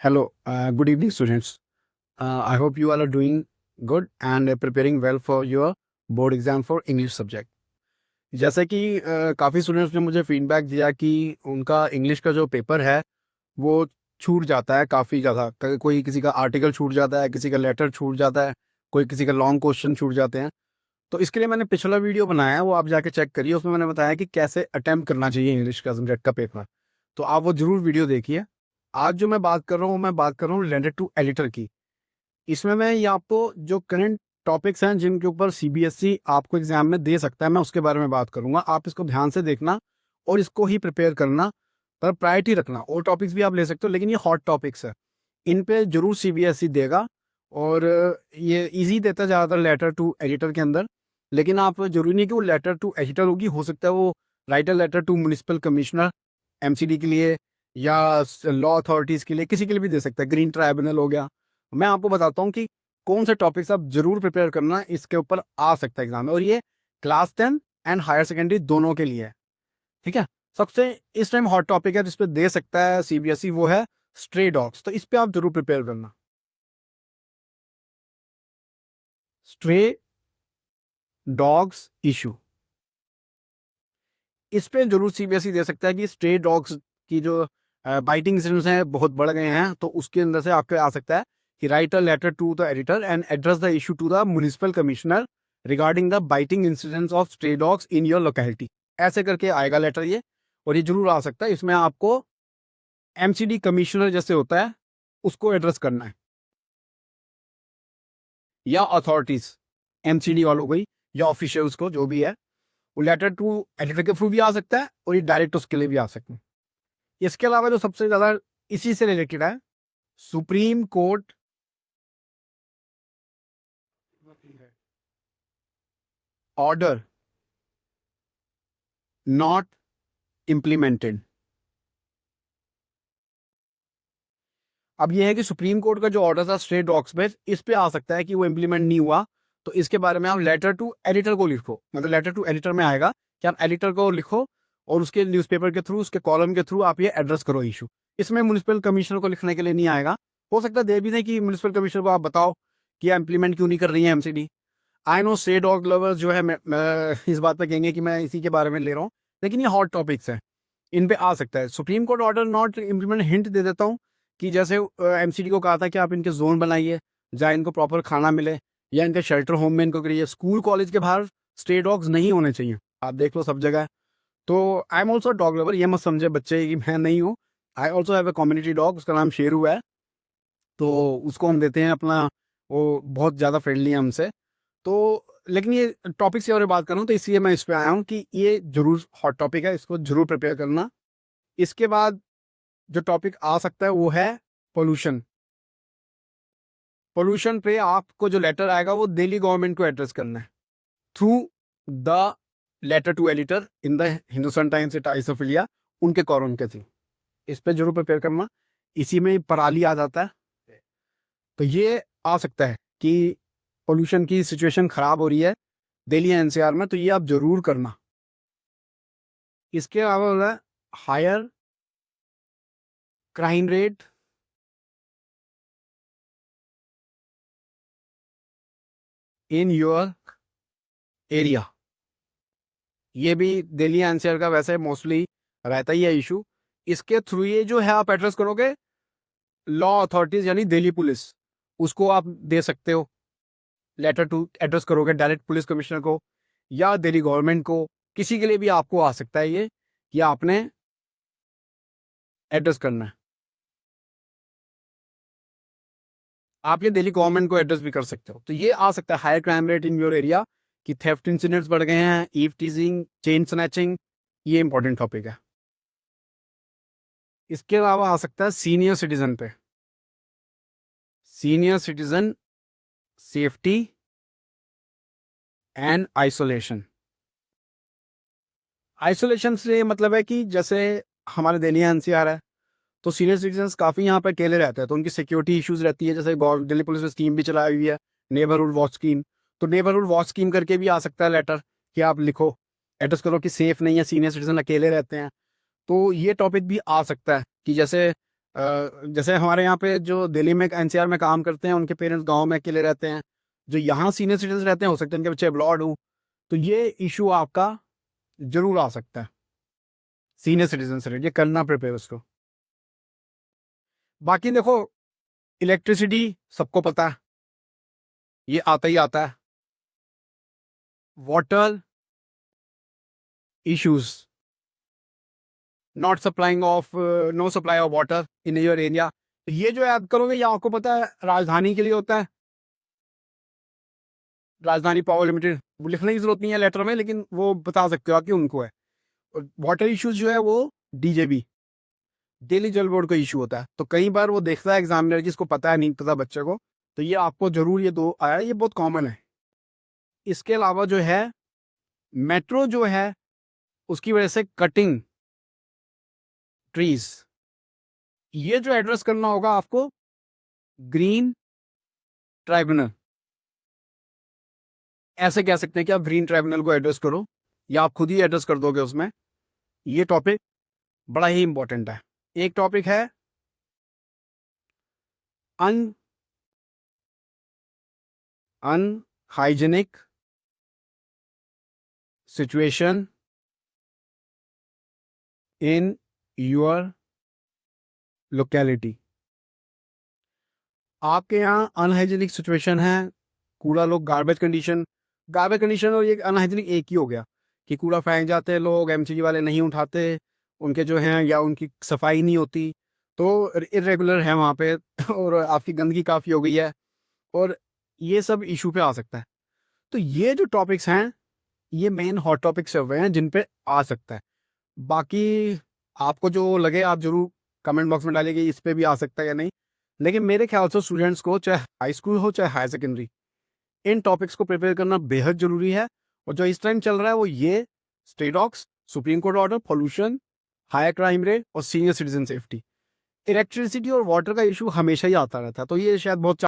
Hello, good evening, students. I hope you all are doing good and preparing well for your board exam for English subject. जैसे कि काफ़ी students ने मुझे feedback दिया कि उनका इंग्लिश का जो पेपर है वो छूट जाता है काफ़ी ज़्यादा। कोई किसी का आर्टिकल छूट जाता है, किसी का लेटर छूट जाता है, कोई किसी का लॉन्ग क्वेश्चन छूट जाते हैं। तो इसके लिए मैंने पिछला वीडियो बनाया है, वो आप जाके चेक करिए। उसमें मैंने बताया कि कैसे अटेम्प्ट करना चाहिए इंग्लिश का सब्जेक्ट का पेपर। तो आप वो ज़रूर वीडियो देखिए। आज जो मैं बात कर रहा हूँ, मैं बात कर रहा हूँ रिलेटेड टू एडिटर की। इसमें मैं ये आपको जो करंट टॉपिक्स हैं जिनके ऊपर सीबीएसई आपको एग्जाम में दे सकता है, मैं उसके बारे में बात करूंगा। आप इसको ध्यान से देखना और इसको ही प्रिपेयर करना, पर प्रायोरिटी रखना। और टॉपिक्स भी आप ले सकते हो, लेकिन ये हॉट टॉपिक्स है, इन पे जरूर सीबीएसई देगा। और ये इजी देता है ज़्यादातर लेटर टू एडिटर के अंदर। लेकिन आप जरूरी नहीं कि वो लेटर टू एडिटर होगी, हो सकता है वो writer letter to municipal commissioner MCD के लिए या लॉ अथॉरिटीज़ के लिए, किसी के लिए भी दे सकता है। ग्रीन ट्राइब्यूनल हो गया। मैं आपको बताता हूँ कि कौन से टॉपिक्स आप जरूर प्रिपेयर करना, इसके ऊपर आ सकता है एग्जाम में। और ये क्लास 10 एंड हायर सेकेंडरी दोनों के लिए है, ठीक है। सबसे इस टाइम हॉट टॉपिक है जिस पे दे सकता है सीबीएसई, वो है स्ट्रे डॉग्स। तो इस पे आप जरूर प्रिपेयर करना। स्ट्रे डॉग्स इशू, इस पे जरूर सीबीएसई दे सकता है कि स्ट्रे डॉग्स की जो बाइटिंग इंसिडेंट्स हैं बहुत बढ़ गए हैं। तो उसके अंदर से आपके आ सकता है कि write a letter to the editor and address the issue to the municipal commissioner regarding the biting incidents of stray dogs in your locality. ऐसे करके आएगा लेटर ये, और ये जरूर आ सकता है। इसमें आपको एमसीडी कमिश्नर जैसे होता है उसको एड्रेस करना है, या अथॉरिटीज एमसीडी वालों को ही, या ऑफिशियल्स को, जो भी है। वो लेटर टू एडिटर के थ्रू भी आ सकता है और ये डायरेक्ट उसके लिए भी आ सकता है। इसके अलावा जो सबसे ज्यादा इसी से रिलेटेड है, Supreme court order not implemented. अब यह है कि सुप्रीम कोर्ट का जो ऑर्डर था स्ट्रे डॉग्स पे, इस पे आ सकता है कि वो इम्प्लीमेंट नहीं हुआ। तो इसके बारे में आप लेटर टू एडिटर को लिखो, मतलब लेटर टू एडिटर में आएगा कि आप एडिटर को लिखो और उसके न्यूज़पेपर के थ्रू, उसके कॉलम के थ्रू आप ये एड्रेस करो इशू। इसमें म्यूनिसिपल कमिश्नर को लिखने के लिए नहीं आएगा। हो सकता है दे भी नहीं कि म्यूनिसिपल कमिश्नर को आप बताओ कि इम्प्लीमेंट क्यों नहीं कर रही है MCD. I know stray dog lovers जो है मैं इस बात पे कहेंगे कि मैं इसी के बारे में ले रहा हूँ, लेकिन ये हॉट टॉपिक्स है, इन पे आ सकता है। Supreme court order not implement, hint दे देता हूँ कि जैसे एमसीडी को कहा था कि आप इनके जोन बनाइए जहाँ इनको प्रॉपर खाना मिले, या इनके शेल्टर होम में इनको करिए। स्कूल कॉलेज के बाहर स्ट्रे डॉग्स नहीं होने चाहिए, आप देख लो सब जगह है। तो I am also dog lover, ये मत समझे बच्चे कि मैं नहीं हूँ। I also have a community dog, उसका नाम शेरू है। तो उसको हम देते हैं अपना, वो बहुत ज़्यादा फ्रेंडली है हमसे। तो लेकिन ये टॉपिक से और बात करूँ तो इसलिए मैं इस पे आया हूँ कि ये जरूर हॉट टॉपिक है, इसको जरूर प्रिपेयर करना। इसके बाद जो टॉपिक आ सकता है वो है पोल्यूशन। पोल्यूशन पे आपको जो लेटर आएगा वो दिल्ली गवर्नमेंट को एड्रेस करना है through the letter to editor in the Hindustan Times Times of India, उनके कॉलम के थ्रू। इस पे जरूर प्रिपेयर करना। इसी में पराली आ जाता है। तो ये आ सकता है कि पोल्यूशन की सिचुएशन खराब हो रही है दिल्ली एनसीआर में, तो ये आप जरूर करना। इसके अलावा higher crime rate in your area, ये भी दिल्ली एनसीआर का वैसे मोस्टली रहता ही है इशू। इसके थ्रू ये जो है आप एड्रेस करोगे लॉ अथॉरिटीज यानी दिल्ली पुलिस, उसको आप दे सकते हो लेटर टू एड्रेस करोगे डायरेक्ट पुलिस कमिश्नर को या दिल्ली गवर्नमेंट को, किसी के लिए भी आपको आ सकता है ये कि आपने एड्रेस करना है। आप ये दिल्ली गवर्नमेंट को एड्रेस भी कर सकते हो। तो ये आ सकता है higher crime rate in your area, कि थेफ्ट इंसिडेंट्स बढ़ गए हैं, ईव टीजिंग, चेन स्नैचिंग, ये इंपॉर्टेंट टॉपिक है। इसके अलावा आ सकता है सीनियर सिटीजन पे, senior citizen safety and isolation. Isolation से मतलब है कि जैसे हमारे दिल्ली एनसीआर है, तो सीनियर सिटीजन्स काफ़ी यहाँ पर अकेले रहते हैं, तो उनकी सिक्योरिटी इश्यूज रहती है। जैसे दिल्ली पुलिस ने स्कीम भी चलाई हुई है, नेबरहुड वॉच स्कीम। तो नेबरहुड वॉच स्कीम करके भी आ सकता है लेटर कि आप लिखो, एड्रेस करो कि सेफ नहीं है, सीनियर सिटीजन अकेले रहते हैं। तो ये टॉपिक भी आ सकता है कि जैसे जैसे हमारे यहाँ पे जो दिल्ली में एनसीआर में काम करते हैं, उनके पेरेंट्स गांव में अकेले रहते हैं, जो यहाँ सीनियर सिटीजन रहते हैं, हो सकते हैं उनके बच्चे अब्रॉड हो, तो ये इशू आपका जरूर आ सकता है सीनियर सिटीजन से रिलेटेड, ये करना प्रिपेयर उसको। बाकी देखो, इलेक्ट्रिसिटी सबको पता है, ये आता ही आता है। Water issues, not supplying of no supply of water in your area, ये जो याद करोगे, ये आपको पता है राजधानी के लिए होता है, राजधानी पावर लिमिटेड, वो लिखने की जरूरत नहीं है लेटर में, लेकिन वो बता सकते हो आप कि उनको है। और वाटर इश्यूज जो है वो डीजेबी, दिल्ली जल बोर्ड का इशू होता है। तो कई बार वो देखता है एग्जामिनर, जिसको पता है नहीं पता बच्चे को, तो ये आपको जरूर ये दो आया, ये बहुत कॉमन है। इसके अलावा जो है मेट्रो जो है, उसकी वजह से कटिंग ट्रीज, ये जो एड्रेस करना होगा आपको ग्रीन ट्राइब्यूनल, ऐसे कह सकते हैं कि आप ग्रीन ट्राइब्यूनल को एड्रेस करो, या आप खुद ही एड्रेस कर दोगे उसमें। ये टॉपिक बड़ा ही इंपॉर्टेंट है। एक टॉपिक है unhygienic situation in your locality. आपके यहाँ अनहाइजेनिक सिचुएशन है, कूड़ा लोग गार्बेज कंडीशन और ये अनहाइजेनिक एक ही हो गया कि कूड़ा फेंक जाते हैं लोग, एमसीजी वाले नहीं उठाते उनके जो हैं, या उनकी सफाई नहीं होती, तो इरेगुलर है वहाँ पे और आपकी गंदगी काफ़ी हो गई है, और ये सब इशू पे आ सकता है। तो ये जो टॉपिक्स हैं, ये मेन हॉट टॉपिक्स हुए हैं जिन पे आ सकता है। बाकी आपको जो लगे आप जरूर कमेंट बॉक्स में डालिए कि इस पे भी आ सकता है या नहीं, लेकिन मेरे ख्याल से स्टूडेंट्स को, चाहे हाई स्कूल हो चाहे हायर सेकेंडरी, इन टॉपिक्स को प्रिपेयर करना बेहद जरूरी है। और जो इस टाइम चल रहा है वो ये stray dogs, supreme court order, pollution, higher crime rate और सीनियर सिटीजन सेफ्टी, इलेक्ट्रिसिटी और वाटर का इशू हमेशा ही आता रहता है, तो ये शायद बहुत